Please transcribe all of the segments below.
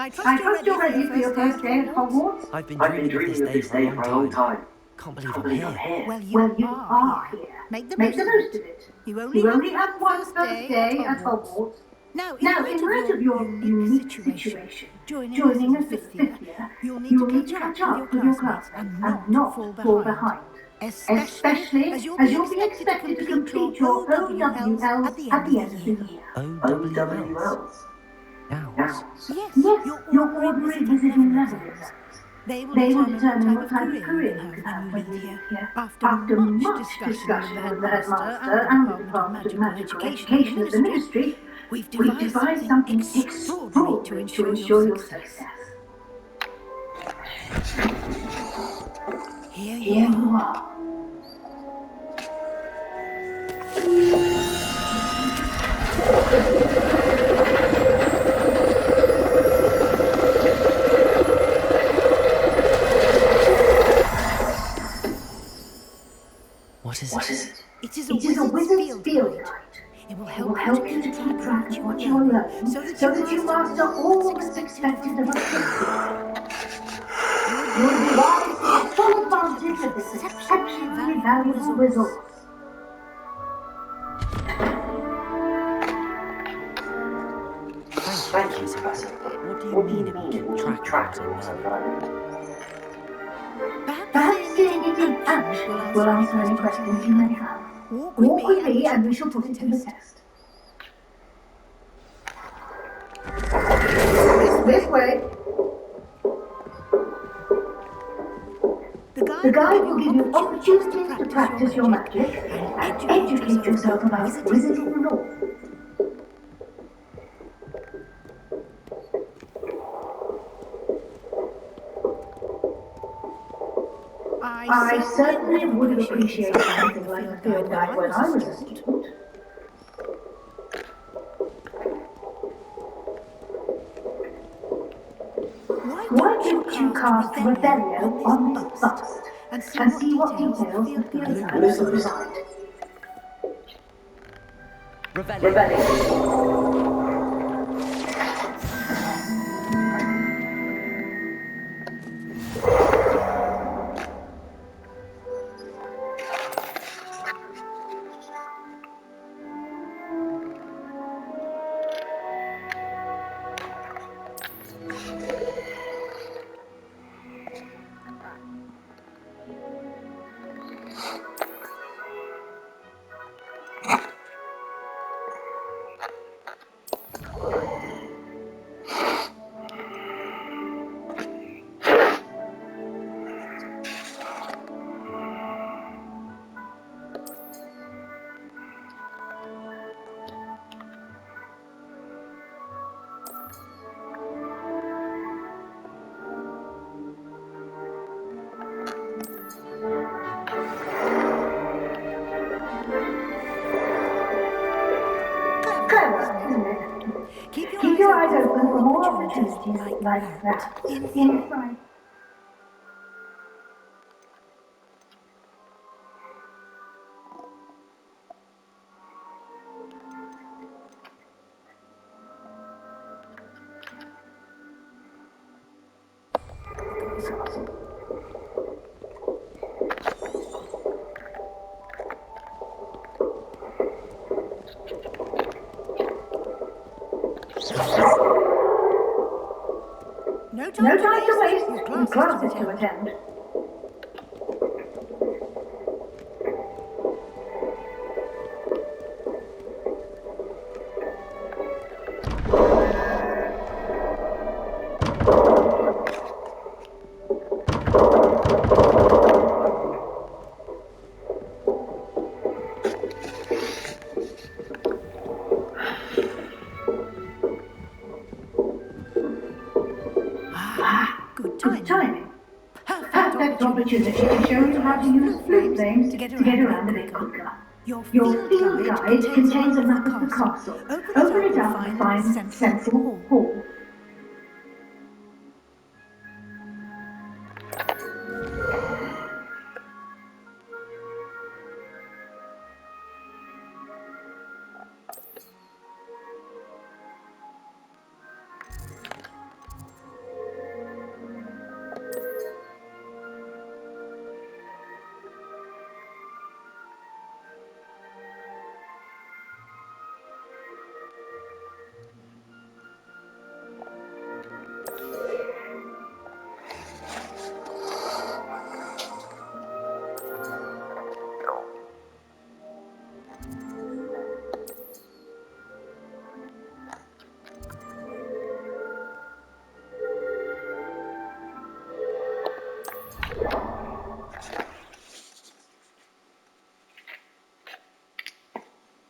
I trust you're ready for your first day at Hogwarts? I've been dreaming of this day for a long time. Can't believe I'm here. Well, you are here. Make the most of it. You only have one first day at Hogwarts. Now, in light of your unique situation, joining us as a fifth year, you'll need to catch up with your classmates and not fall behind. Especially as you'll be expected to complete your OWLs at the end of the year. OWLs. Nows. Yes, your ordinary visiting level exams. They will determine what type of career you can have when you leave here. After much discussion with the headmaster and the Department of Magical Education at the Ministry, we've devised something extraordinary to ensure your success. Here you are. What is it? It is a wizard's field guide. It will help you to keep track of what you are learning so that you master all that's expected of us. You'll derive full advantage of this exceptionally valuable resource. Thank you, Professor. What do you mean it will keep track of what I'm learning? Perhaps seeing it in action will answer any questions you may have. Walk with me and we shall put it to the test. This way. The guide will give you opportunities to practice your magic and educate yourself about wizarding law. I certainly would have appreciated something like the field guide when I was a student. Why don't you cast Rebellion on this bust and see what details the field guide will provide? Rebellion. Keep your eyes open for more opportunities like that. Inside. No time to waste. You've classes to attend. Good timing. Perfect opportunity to show you how to use blue flames to get around a bit quicker. Your field guide contains a map of the castle. Open it up and find Central Hall.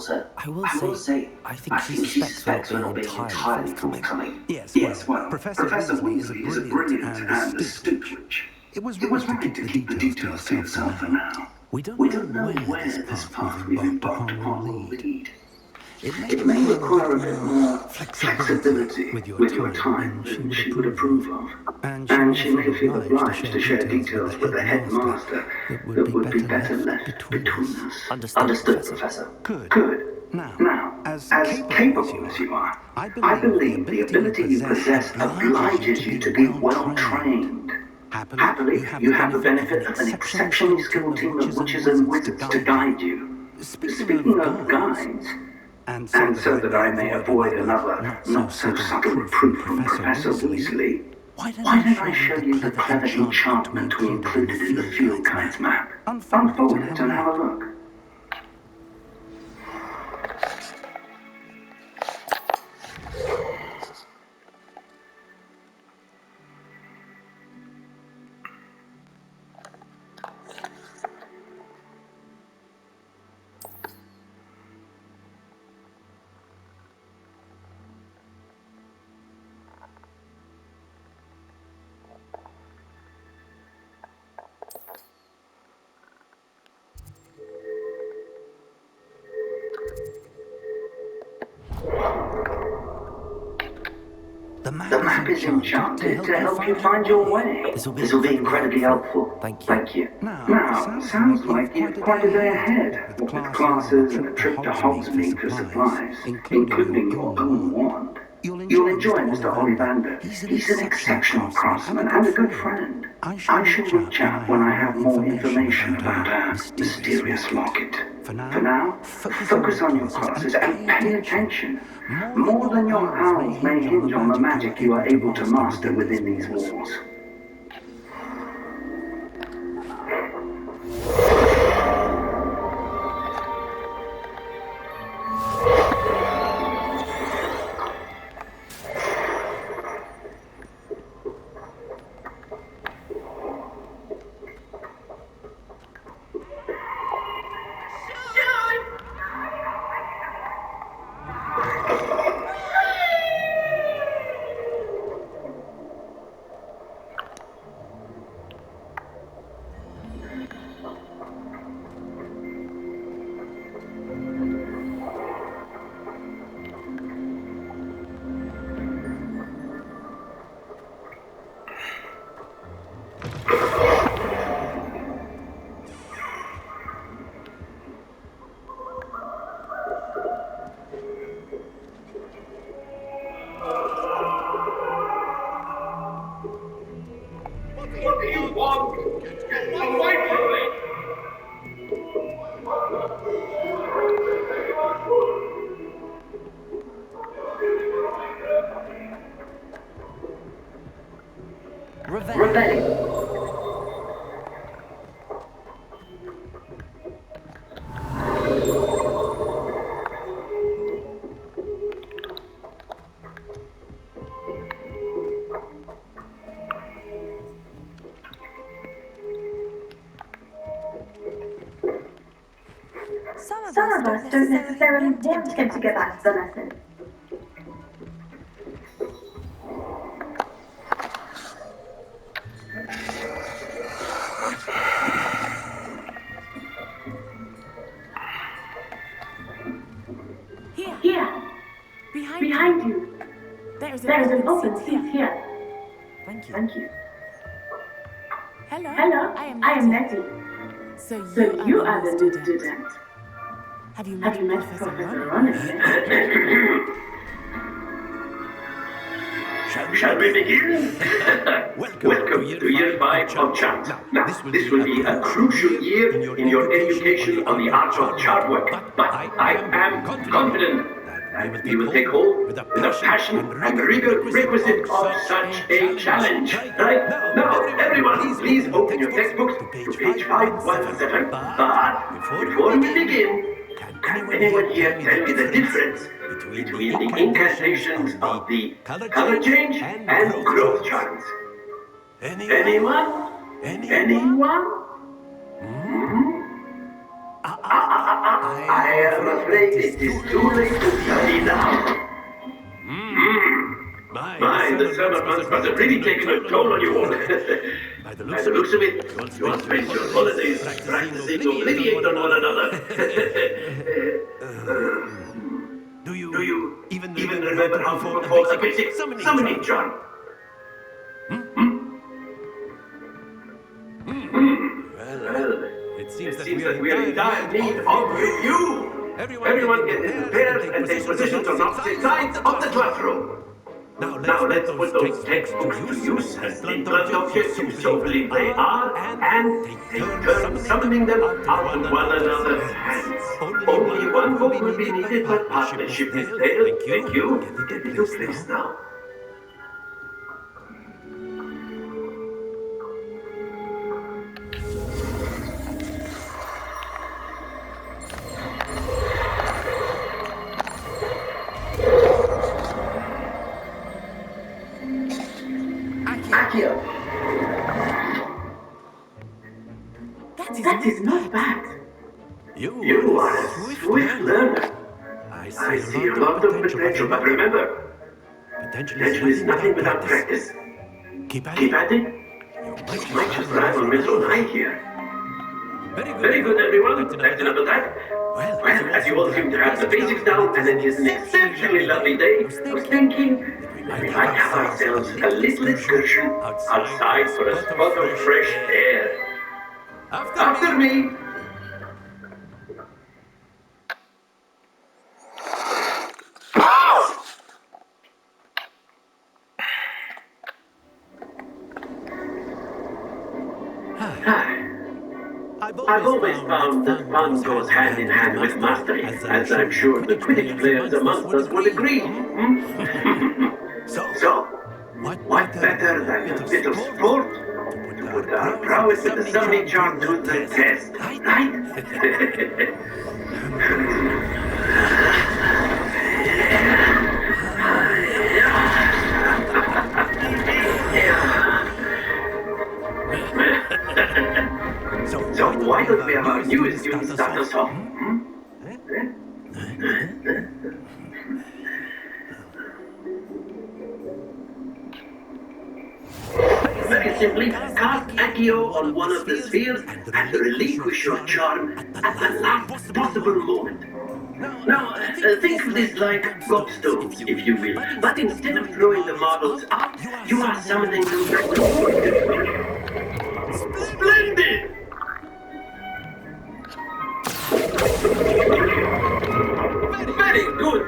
sir. I will say, I think she suspects we're not being entirely forthcoming. Yes, well, Professor Weasley is a brilliant and astute witch. It was wise to keep the details to yourself for now. We don't We know don't know where where this this path path we've we've embarked embarked upon will upon will lead. lead. It may It may require require a bit more flexibility with your time than she would approve of. And she may feel obliged to share details with the headmaster that would be better left between us. Understood, Professor. Good. Good. Now, As as capable as you are, I I believe believe the ability you possess obliges you to be well trained. Happily, you have the benefit of an exceptionally skilled team of witches and wizards to guide you. Speaking of guides, and so that I may avoid another not-so-subtle reproof from Professor Weasley, why don't I show you the clever enchantment we included in the field guide's map? Unfold it and have a look. The map is enchanted to help you find your way. This will be incredibly helpful. Thank you. Now, sounds like you've quite a day ahead, with classes and a trip to Hogsmeade for supplies, including your own wand. You'll enjoy Mr. Ollivander. He's an exceptional craftsman and a good friend. I shall reach out when I have more information about our mysterious locket. For now, focus on your classes and pay attention. More than your owls may hinge on the magic you are able to master within these walls. What do you want? Get away from me! Revelling. Some of us don't necessarily want him to get back to the lesson. Here. Behind you. There is an open seat here. Thank you. Hello, I am Nettie. So you are the new student. Have you met Professor Ronan yet? Shall we begin? Welcome to Year 5 of Chant. Now, this will be a crucial year in your education on the art of chart work. But I am confident that we will take hold with the passion and rigor requisite of such a challenge. Right? Now, everyone, please open your textbooks to page 517. But before we begin, can anyone here tell me the difference between the incantations of the color change and growth charms? Anyone? I am afraid it is too late to study now. My, the sermon must have really taken a toll on you all. By the looks of it, you all spent your holidays practicing obliviate on one another. Do you even remember how to perform a basic summoning charm? Well, It seems that we are in dire need of you. Everyone get prepared and take positions on opposite sides of the classroom. Now let's put those textbooks to use and implant objects you so believe they are, and take turns summoning them out of one another's hands. Only one book will be needed, but partnership is there. Thank you. Get into place now. Akio. That is not bad. You are a swift learner. I see a lot of potential, but remember, potential is nothing without practice. Keep at it. You might just rival Miss Onai here. Very good, everyone. That's enough of that. Well, as you all seem to have the basics down, and it is an exceptionally lovely day, I was thinking that we might have ourselves a little excursion outside for a spot of fresh air. After me. I've always found that fun goes hand in hand with mastery, as I'm sure the Quidditch players amongst us would agree. So, what better than a bit of sport to put our prowess with the summoning charm to the test, right? So why don't we have our newest student start us off? Very simply, cast Accio on one of the spheres and relinquish your charm at the last possible moment. Now, think of this like gobstones, if you will, but instead of throwing the marbles up, you are summoning them back. Splendid! Very good!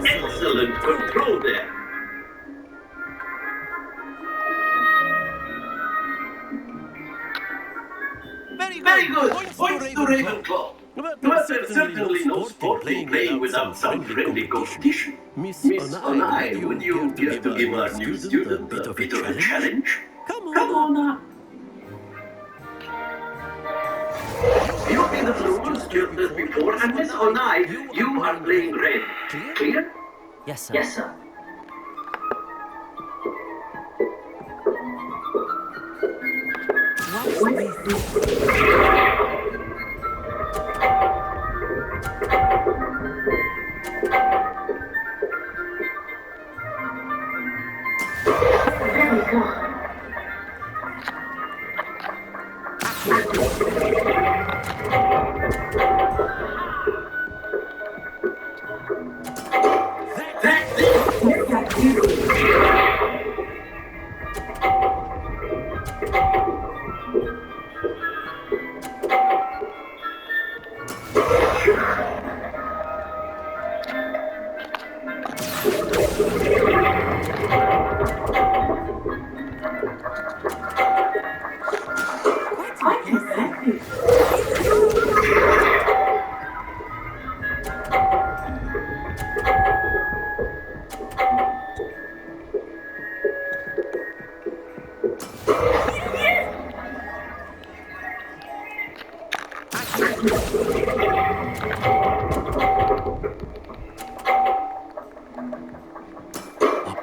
Excellent control there! Very good! Points to Ravenclaw! But there's certainly no sport in playing without some friendly competition. Miss Onai, would you care to give our new student a bit of a challenge? Come on now! You've been the Blues just before, and Miss Onai, you are playing red. Clear? Yes, sir. Yes, sir. What's this? There we go. That's it! Quite exactly.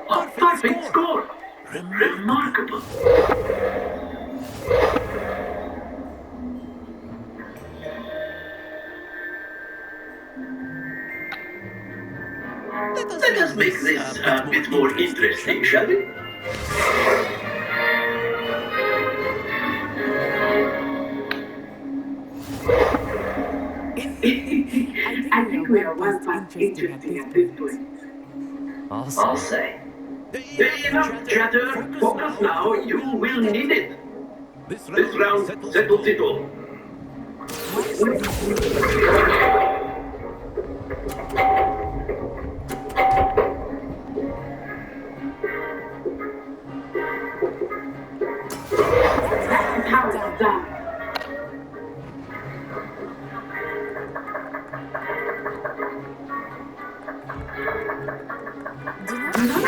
A perfect score! Remarkable! Let us make this a bit more interesting, shall we? I think we are one past interesting at this point. I'll say. Enough chatter. Focus now. You will need it. This round settles it all. How it's done. Do not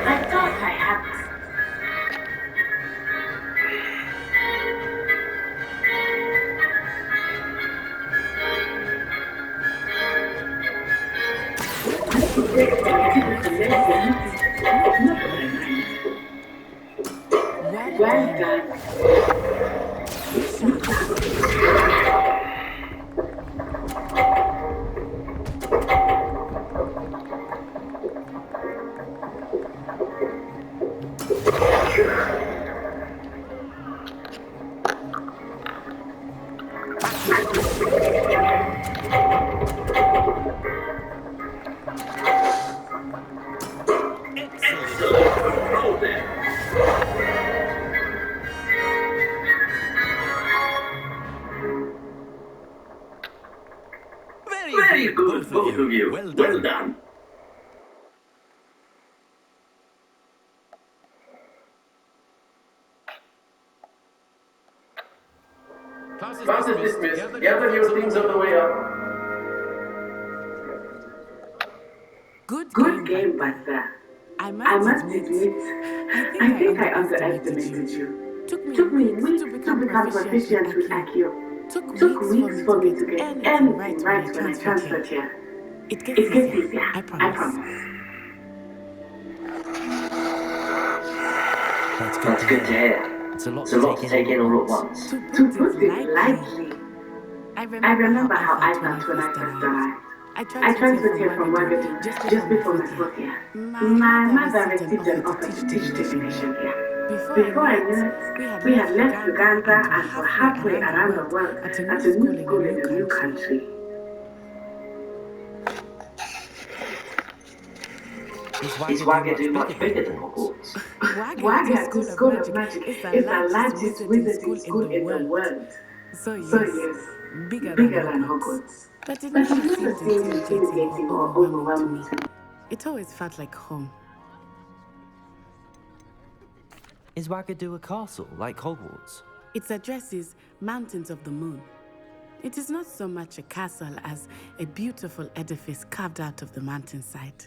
I thought I had well done. Excellent. Roll there. Very good, both of you. Well done. Class is dismissed. Gather your things on the way up. Good game, Buster. I must admit, I think I underestimated you. Took me weeks to become proficient with Akio. Took weeks for me to get anything right when I transferred here. It gets easier, I promise. That's good to hear. It's a lot to take in all at once. To put it lightly, I remember how I felt when I first arrived. I transferred here from Wagadu just before my fourth year. My mother received an offer to teach divination here. Before I knew it, we had left Uganda and were halfway around the world at a new school in a new country. Is Wagadu much bigger than Hogwarts? Wagadu School of Magic is the largest wizarding school in the world. So yes, bigger than Hogwarts. But it never seemed intimidating or overwhelming to me. It always felt like home. Is Wagadu a castle like Hogwarts? Its address is Mountains of the Moon. It is not so much a castle as a beautiful edifice carved out of the mountainside.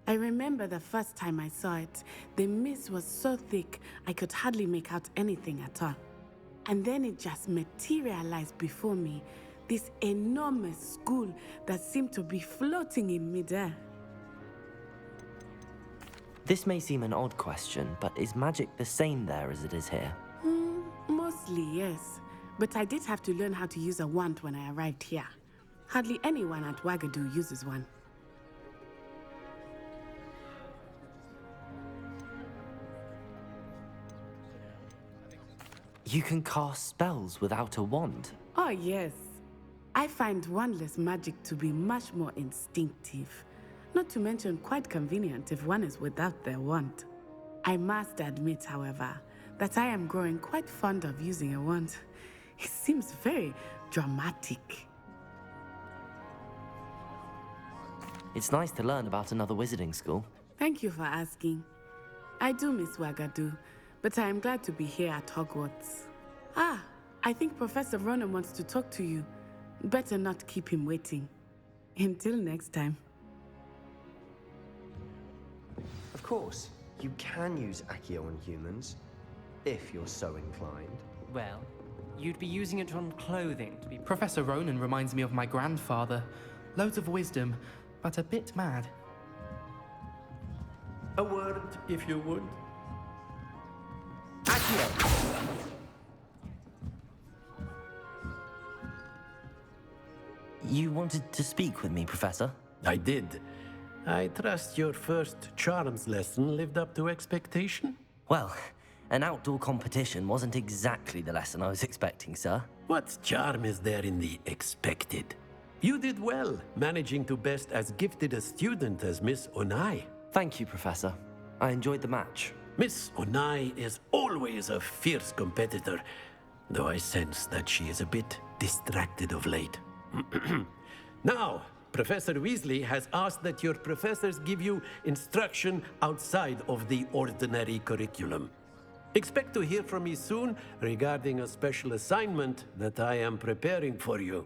I remember the first time I saw it, the mist was so thick I could hardly make out anything at all. And then it just materialized before me, this enormous school that seemed to be floating in midair. This may seem an odd question, but is magic the same there as it is here? Mostly, yes. But I did have to learn how to use a wand when I arrived here. Hardly anyone at Wagadu uses one. You can cast spells without a wand? Oh, yes. I find wandless magic to be much more instinctive. Not to mention quite convenient if one is without their wand. I must admit, however, that I am growing quite fond of using a wand. It seems very dramatic. It's nice to learn about another wizarding school. Thank you for asking. I do miss Wagadu, but I am glad to be here at Hogwarts. I think Professor Ronan wants to talk to you. Better not keep him waiting. Until next time. Of course, you can use Accio on humans, if you're so inclined. Well, you'd be using it on clothing to be... Professor Ronan reminds me of my grandfather. Loads of wisdom, but a bit mad. A word, if you would. Accio! You wanted to speak with me, Professor? I did. I trust your first charms lesson lived up to expectation? Well, an outdoor competition wasn't exactly the lesson I was expecting, sir. What charm is there in the expected? You did well, managing to best as gifted a student as Miss Onai. Thank you, Professor. I enjoyed the match. Miss Onai is always a fierce competitor, though I sense that she is a bit distracted of late. Now, Professor Weasley has asked that your professors give you instruction outside of the ordinary curriculum. Expect to hear from me soon regarding a special assignment that I am preparing for you.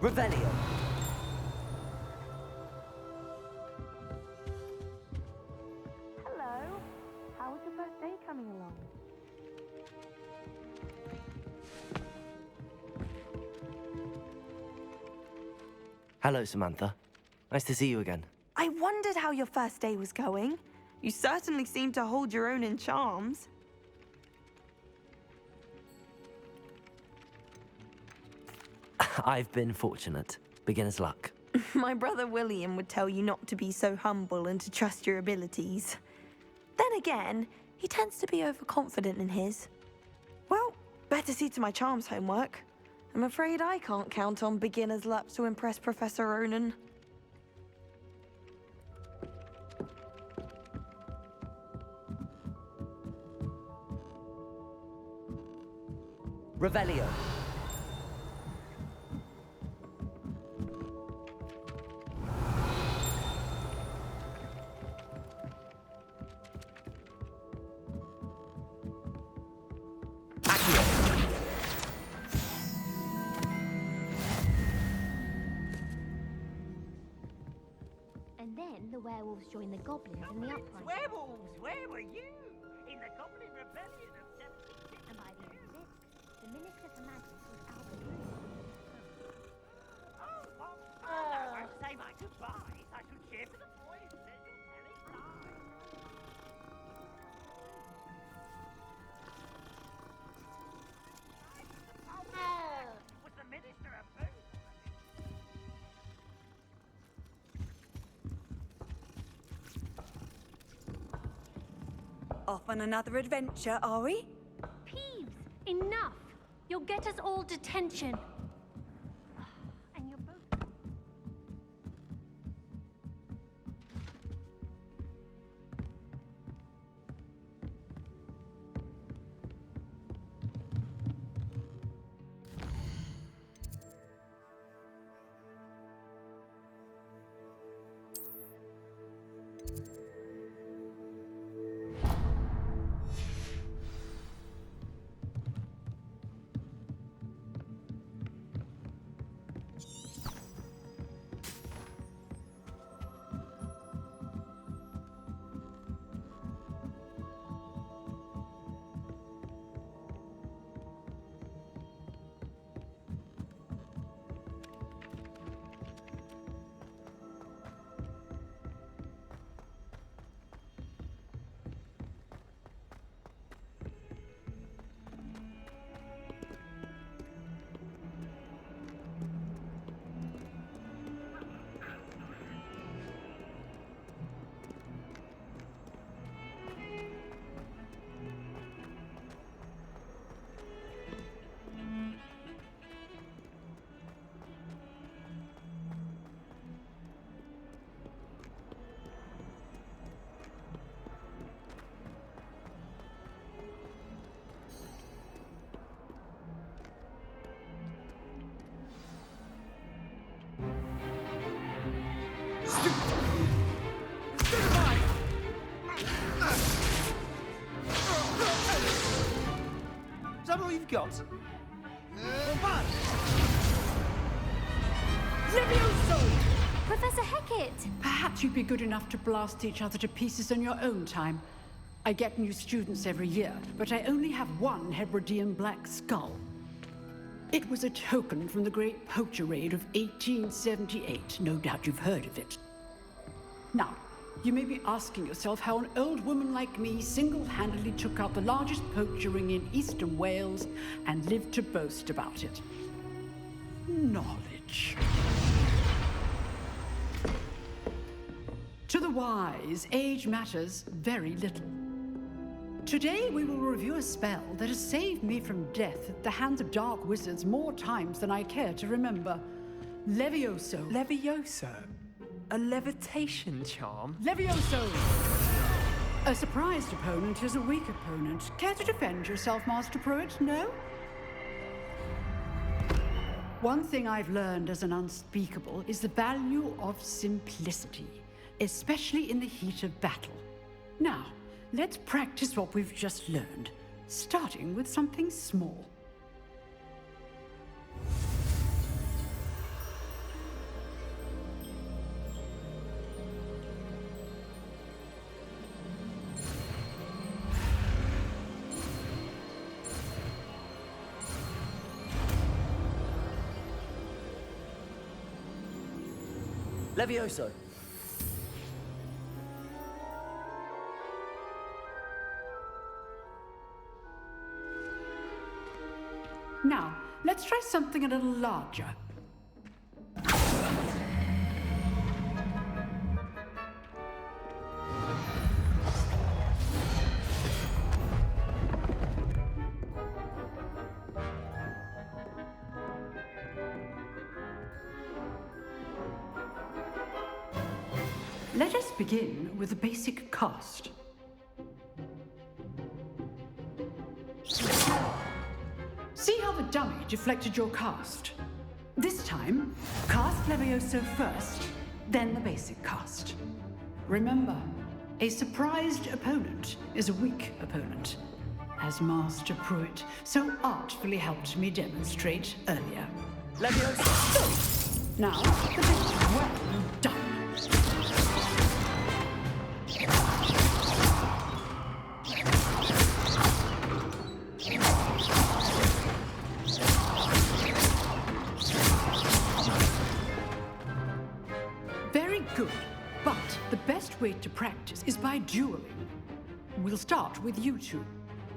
Revelio. Hello. How is your first day coming along? Hello, Samantha. Nice to see you again. I wondered how your first day was going. You certainly seem to hold your own in charms. I've been fortunate. Beginner's luck. My brother William would tell you not to be so humble and to trust your abilities. Then again, he tends to be overconfident in his. Well, better see to my charms homework. I'm afraid I can't count on beginner's luck to impress Professor Ronan. Revelio. And then the werewolves join the goblins in the uprising. Werewolves! Where were you? In the Goblin Rebellion of 17... And by the end of it, the Minister for Magic was out of the I won't say my goodbyes. I should cheer for the boys. There's your telling time. Was the Minister a fool? Off on another adventure, are we? Peeves, enough! You'll get us all detention. And you're both... Is that all you've got? Levioso! Professor Hecat! Perhaps you'd be good enough to blast each other to pieces in your own time. I get new students every year, but I only have one Hebridean black skull. It was a token from the Great Poacher Raid of 1878. No doubt you've heard of it. Now, you may be asking yourself how an old woman like me single-handedly took out the largest poacher ring in eastern Wales and lived to boast about it. Knowledge. To the wise, age matters very little. Today we will review a spell that has saved me from death at the hands of dark wizards more times than I care to remember. Levioso. Levioso? A levitation charm? Levioso! A surprised opponent is a weak opponent. Care to defend yourself, Master Pruitt? No? One thing I've learned as an unspeakable is the value of simplicity, especially in the heat of battle. Now, let's practice what we've just learned, starting with something small. Levioso! Now, let's try something a little larger. Let us begin with the basic cast. See how the dummy deflected your cast? This time, cast Levioso first, then the basic cast. Remember, a surprised opponent is a weak opponent, as Master Pruitt so artfully helped me demonstrate earlier. Levioso! Now, the bit well done. Very good, but the best way to practice is by dueling. We'll start with you two.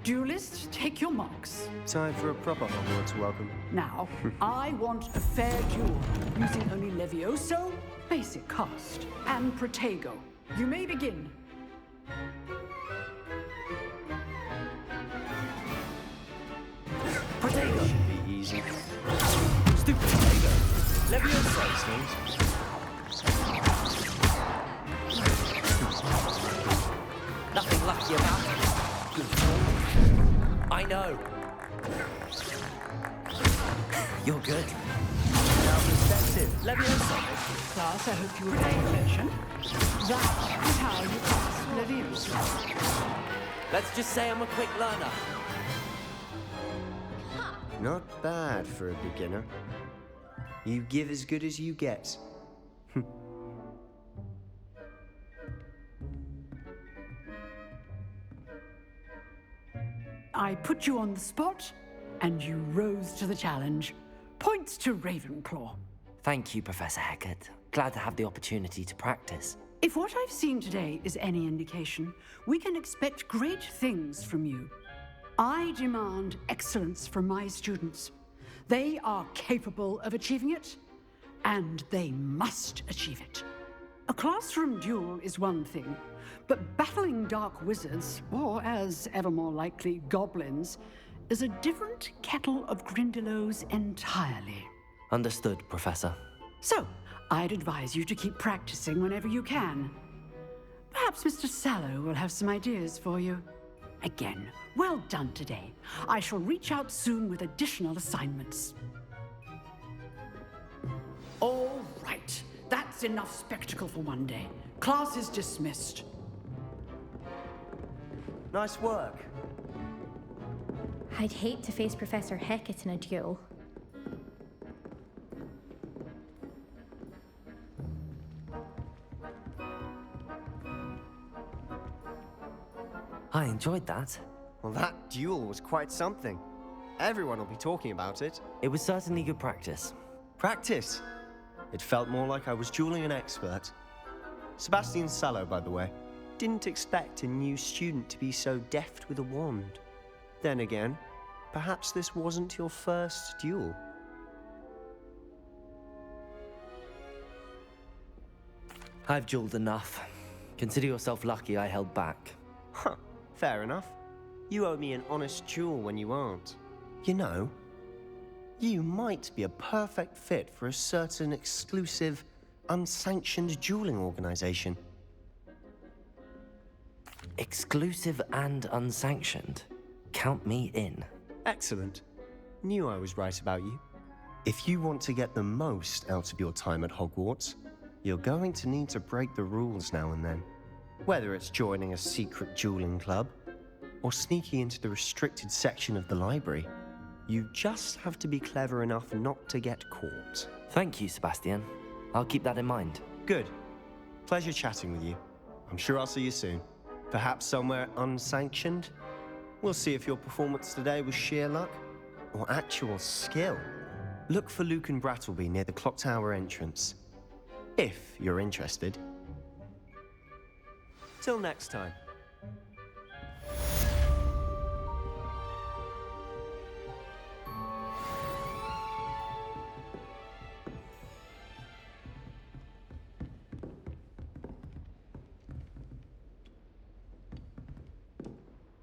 Duelists, take your marks. Time for a proper Hogwarts welcome. Now, I want a fair duel, using only Levioso, basic cast, and Protego. You may begin. Protego! Should be easy. Stupid Protego! Levioso! Nothing lucky about it. I know. You're good. Now perspective. Levioso! Class, I hope you were paying attention. That is how you cast Levioso. Let's just say I'm a quick learner. Not bad for a beginner. You give as good as you get. I put you on the spot, and you rose to the challenge. Points to Ravenclaw. Thank you, Professor Hecat. Glad to have the opportunity to practice. If what I've seen today is any indication, we can expect great things from you. I demand excellence from my students. They are capable of achieving it, and they must achieve it. A classroom duel is one thing, but battling dark wizards, or as ever more likely, goblins, is a different kettle of Grindylows entirely. Understood, Professor. So, I'd advise you to keep practicing whenever you can. Perhaps Mr. Sallow will have some ideas for you. Again, well done today. I shall reach out soon with additional assignments. All right. That's enough spectacle for one day. Class is dismissed. Nice work. I'd hate to face Professor Hecat in a duel. I enjoyed that. Well, that duel was quite something. Everyone will be talking about it. It was certainly good practice. Practice? It felt more like I was dueling an expert. Sebastian Sallow, by the way. Didn't expect a new student to be so deft with a wand. Then again, perhaps this wasn't your first duel. I've dueled enough. Consider yourself lucky I held back. Huh, fair enough. You owe me an honest duel when you aren't. You know, you might be a perfect fit for a certain exclusive, unsanctioned dueling organization. Exclusive and unsanctioned? Count me in. Excellent. Knew I was right about you. If you want to get the most out of your time at Hogwarts, you're going to need to break the rules now and then. Whether it's joining a secret dueling club, or sneaking into the restricted section of the library, you just have to be clever enough not to get caught. Thank you, Sebastian. I'll keep that in mind. Good. Pleasure chatting with you. I'm sure I'll see you soon. Perhaps somewhere unsanctioned? We'll see if your performance today was sheer luck or actual skill. Look for Luke and Brattleby near the Clock Tower entrance. if you're interested. Till next time.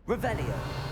Revelio.